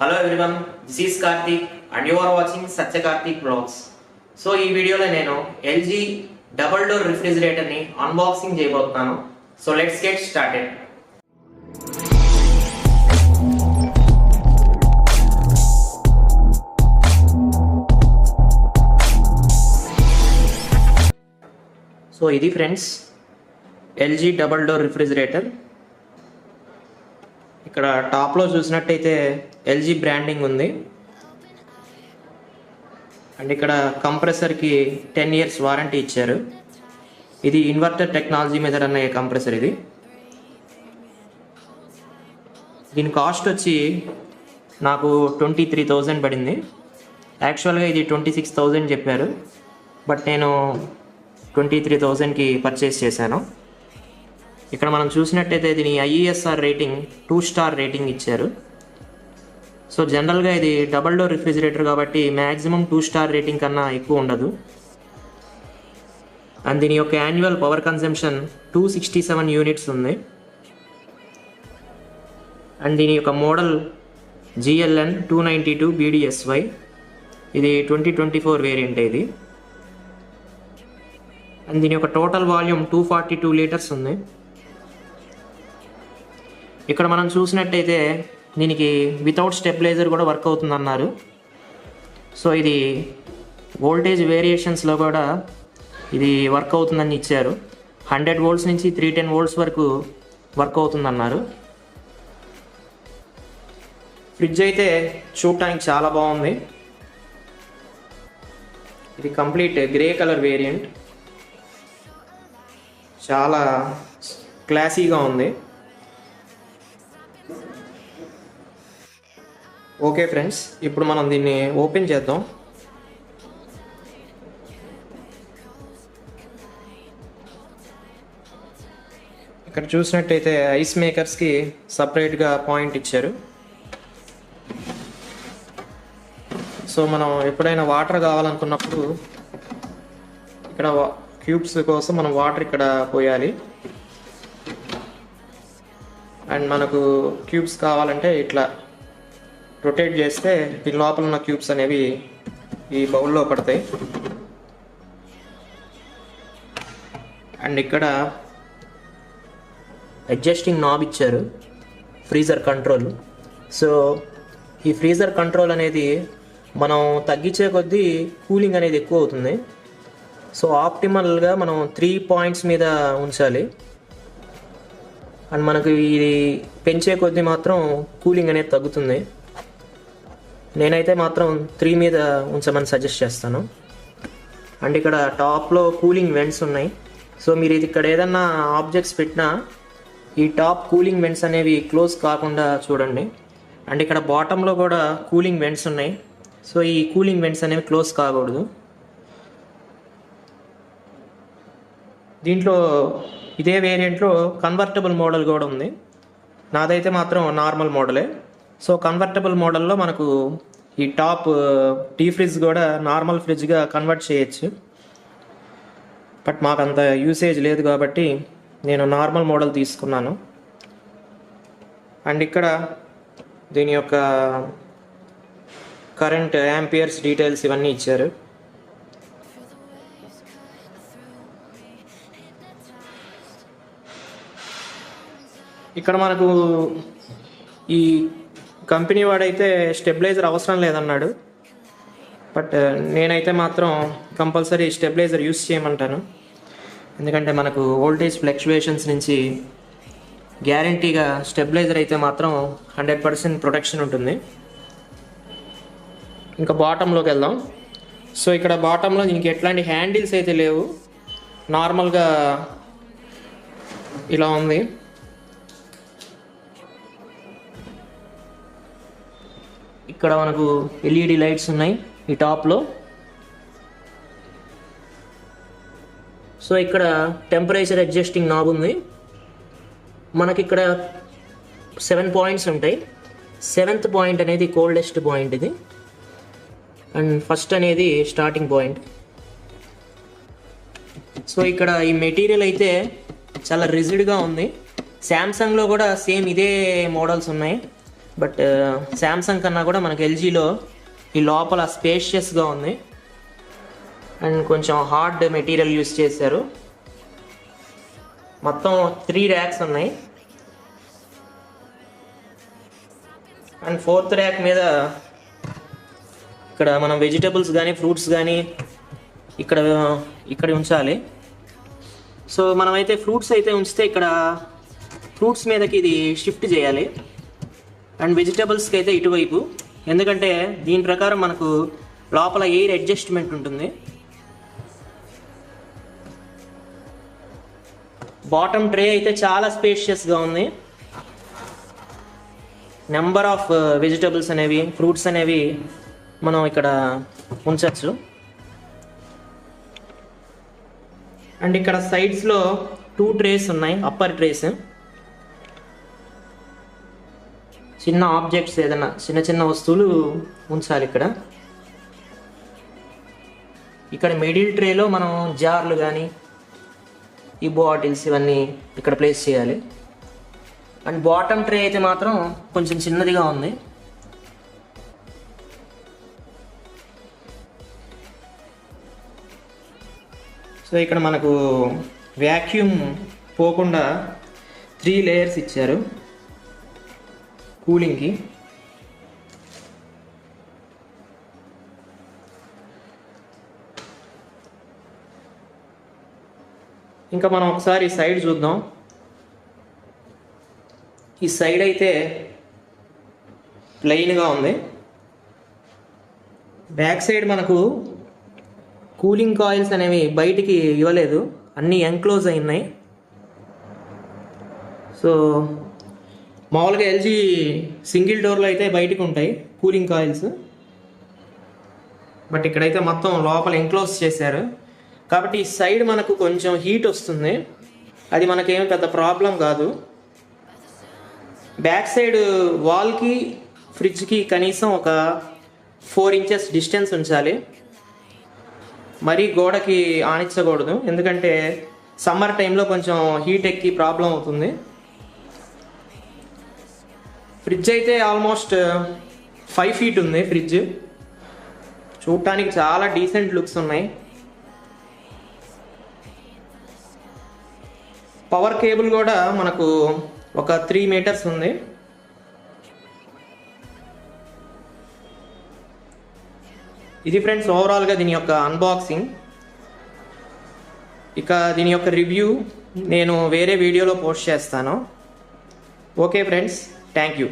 Hello everyone, this is Karthik and you are watching Satya Karthik Vlogs. So ఈ వీడియోలో నేను LG double door refrigerator ని అన్బాక్సింగ్ చేయబోతున్నాను. So let's get started. So ఇది friends LG double door refrigerator. ఇక్కడ టాప్లో చూసినట్టయితే LG బ్రాండింగ్ ఉంది అండ్ ఇక్కడ కంప్రెసర్కి 10 years వారంటీ ఇచ్చారు. ఇది ఇన్వర్టర్ టెక్నాలజీ మీద రన్ అయ్యే కంప్రెసర్. ఇది దీని కాస్ట్ వచ్చి నాకు 23,000 పడింది. యాక్చువల్గా ఇది 26,000 చెప్పారు, బట్ నేను 23,000కి పర్చేస్ చేశాను. ఇక్కడ మనం చూసినట్టయితే దీని IESR రేటింగ్ 2 star రేటింగ్ ఇచ్చారు. సో జనరల్గా ఇది డబల్ డోర్ రిఫ్రిజిరేటర్ కాబట్టి మ్యాక్సిమం 2 star రేటింగ్ కన్నా ఎక్కువ ఉండదు. అండ్ దీని యొక్క యాన్యువల్ పవర్ కన్సంప్షన్ 267 యూనిట్స్ ఉంది. అండ్ దీని యొక్క మోడల్ GLN 292 BDSY. ఇది 2024 వేరియంట్. ఇది అండ్ దీని యొక్క టోటల్ వాల్యూమ్ 242 లీటర్స్ ఉంది. ఇక్కడ మనం చూసినట్టయితే దీనికి వితౌట్ స్టెబిలైజర్ కూడా వర్క్ అవుతుంది అన్నారు. సో ఇది వోల్టేజ్ వేరియేషన్స్లో కూడా ఇది వర్క్ అవుతుందని ఇచ్చారు. 100 volts నుంచి 310 volts వరకు వర్క్ అవుతుందన్నారు. ఫ్రిడ్జ్ అయితే చూడటానికి చాలా బాగుంది. ఇది కంప్లీట్ గ్రే కలర్ వేరియంట్, చాలా క్లాసీగా ఉంది. ఓకే ఫ్రెండ్స్, ఇప్పుడు మనం దీన్ని ఓపెన్ చేద్దాం. ఇక్కడ చూసినట్టయితే ఐస్ మేకర్స్కి సపరేట్గా పాయింట్ ఇచ్చారు. సో మనం ఎప్పుడైనా వాటర్ కావాలనుకున్నప్పుడు ఇక్కడ క్యూబ్స్ కోసం మనం వాటర్ ఇక్కడ పోయాలి. అండ్ మనకు క్యూబ్స్ కావాలంటే ఇట్లా రొటేట్ చేస్తే దీని లోపల ఉన్న క్యూబ్స్ అనేవి ఈ బౌల్లో పడతాయి. అండ్ ఇక్కడ అడ్జస్టింగ్ నాబ్ ఇచ్చారు, ఫ్రీజర్ కంట్రోల్. సో ఈ ఫ్రీజర్ కంట్రోల్ అనేది మనం తగ్గించే కొద్దీ కూలింగ్ అనేది ఎక్కువ అవుతుంది. సో ఆప్టిమల్గా మనం 3 points మీద ఉంచాలి. అండ్ మనకు ఇది పెంచే కొద్దీ మాత్రం కూలింగ్ అనేది తగ్గుతుంది. నేనైతే మాత్రం 3 మీద ఉంచమని సజెస్ట్ చేస్తాను. అండ్ ఇక్కడ టాప్లో కూలింగ్ వెంట్స్ ఉన్నాయి. సో మీరు ఇది ఇక్కడ ఏదన్నా ఆబ్జెక్ట్స్ పెట్టినా ఈ టాప్ కూలింగ్ వెంట్స్ అనేవి క్లోజ్ కాకుండా చూడండి. అండ్ ఇక్కడ బాటంలో కూడా కూలింగ్ వెంట్స్ ఉన్నాయి. సో ఈ కూలింగ్ వెంట్స్ అనేవి క్లోజ్ కాకూడదు. దీంట్లో ఇదే వేరియంట్లో కన్వర్టబుల్ మోడల్ కూడా ఉంది. నాదైతే మాత్రం నార్మల్ మోడలే. సో కన్వర్టబుల్ మోడల్లో మనకు ఈ టాప్ టీ ఫ్రిడ్జ్ కూడా నార్మల్ ఫ్రిడ్జ్గా కన్వర్ట్ చేయొచ్చు. బట్ మాకు అంత యూసేజ్ లేదు కాబట్టి నేను నార్మల్ మోడల్ తీసుకున్నాను. అండ్ ఇక్కడ దీని యొక్క కరెంట్ యాంపియర్స్ డీటెయిల్స్ ఇవన్నీ ఇచ్చారు. ఇక్కడ మనకు ఈ కంపెనీ వాడైతే స్టెబిలైజర్ అవసరం లేదన్నాడు, బట్ నేనైతే మాత్రం కంపల్సరీ స్టెబిలైజర్ యూస్ చేయమంటాను. ఎందుకంటే మనకు వోల్టేజ్ ఫ్లక్చువేషన్స్ నుంచి గ్యారంటీగా స్టెబిలైజర్ అయితే మాత్రం 100% ప్రొటెక్షన్ ఉంటుంది. ఇంకా బాటంలోకి వెళ్దాం. సో ఇక్కడ బాటంలో దీనికి ఎట్లాంటి హ్యాండిల్స్ అయితే లేవు, నార్మల్గా ఇలా ఉంది. ఇక్కడ మనకు LED లైట్స్ ఉన్నాయి ఈ టాప్లో. సో ఇక్కడ టెంపరేచర్ అడ్జస్టింగ్ నాబ్ ఉంది. మనకి ఇక్కడ 7 points ఉంటాయి. 7th point అనేది కోల్డెస్ట్ పాయింట్ ఇది. అండ్ ఫస్ట్ అనేది స్టార్టింగ్ పాయింట్. సో ఇక్కడ ఈ మెటీరియల్ అయితే చాలా రిజిడ్గా ఉంది. శాంసంగ్లో కూడా సేమ్ ఇదే మోడల్స్ ఉన్నాయి. బట్ శాంసంగ్ కన్నా కూడా మనకి ఎల్జీలో ఈ లోపల స్పేషియస్గా ఉంది అండ్ కొంచెం హార్డ్ మెటీరియల్ యూస్ చేశారు. మొత్తం 3 ర్యాక్స్ ఉన్నాయి అండ్ 4th ర్యాక్ మీద ఇక్కడ మనం వెజిటబుల్స్ కానీ ఫ్రూట్స్ కానీ ఇక్కడ ఉంచాలి. సో మనమైతే ఫ్రూట్స్ అయితే ఉంచితే ఇక్కడ ఫ్రూట్స్ మీదకి ఇది షిఫ్ట్ చేయాలి అండ్ వెజిటబుల్స్కి అయితే ఇటువైపు, ఎందుకంటే దీని ప్రకారం మనకు లోపల ఎయిర్ అడ్జస్ట్మెంట్ ఉంటుంది. బాటమ్ ట్రే అయితే చాలా స్పేషియస్గా ఉంది. నెంబర్ ఆఫ్ వెజిటబుల్స్ అనేవి ఫ్రూట్స్ అనేవి మనం ఇక్కడ ఉంచవచ్చు. అండ్ ఇక్కడ సైడ్స్లో 2 ట్రేస్ ఉన్నాయి, అప్పర్ ట్రేస్. చిన్న ఆబ్జెక్ట్స్ ఏదైనా చిన్న వస్తువులు ఉంచాలి ఇక్కడ. ఇక్కడ మిడిల్ ట్రేలో మనం జార్లు కానీ ఈ బాటిల్స్ ఇవన్నీ ఇక్కడ ప్లేస్ చేయాలి. అండ్ బాటమ్ ట్రే అయితే మాత్రం కొంచెం చిన్నదిగా ఉంది. సో ఇక్కడ మనకు వ్యాక్యూమ్ పోకుండా 3 లేయర్స్ ఇచ్చారు కూలింగ్కి. ఇంకా మనం ఒకసారి సైడ్ చూద్దాం. ఈ సైడ్ అయితే ప్లెయిన్గా ఉంది. బ్యాక్ సైడ్ మనకు కూలింగ్ కాయిల్స్ అనేవి బయటికి ఇవ్వలేదు, అన్నీ ఎన్క్లోజ్ అయి ఉన్నాయి. సో మామూలుగా ఎల్జీ సింగిల్ డోర్లో అయితే బయటికి ఉంటాయి కూలింగ్ కాయిల్స్, బట్ ఇక్కడైతే మొత్తం లోపల ఎన్క్లోజ్ చేశారు కాబట్టి ఈ సైడ్ మనకు కొంచెం హీట్ వస్తుంది. అది మనకేమి పెద్ద ప్రాబ్లం కాదు. బ్యాక్ సైడ్ వాల్కి ఫ్రిడ్జ్కి కనీసం ఒక 4 ఇంచెస్ డిస్టెన్స్ ఉంచాలి. మరీ గోడకి ఆనించకూడదు, ఎందుకంటే సమ్మర్ టైంలో కొంచెం హీట్ ఎక్కి ప్రాబ్లం అవుతుంది. ఫ్రిడ్జ్ అయితే ఆల్మోస్ట్ 5 feet ఉంది. ఫ్రిడ్జ్ చూడటానికి చాలా డీసెంట్ లుక్స్ ఉన్నాయి. పవర్ కేబుల్ కూడా మనకు ఒక 3 meters ఉంది. ఇది ఫ్రెండ్స్ ఓవరాల్గా దీని యొక్క అన్బాక్సింగ్. ఇక దీని యొక్క రివ్యూ నేను వేరే వీడియోలో పోస్ట్ చేస్తాను. Okay friends, thank you.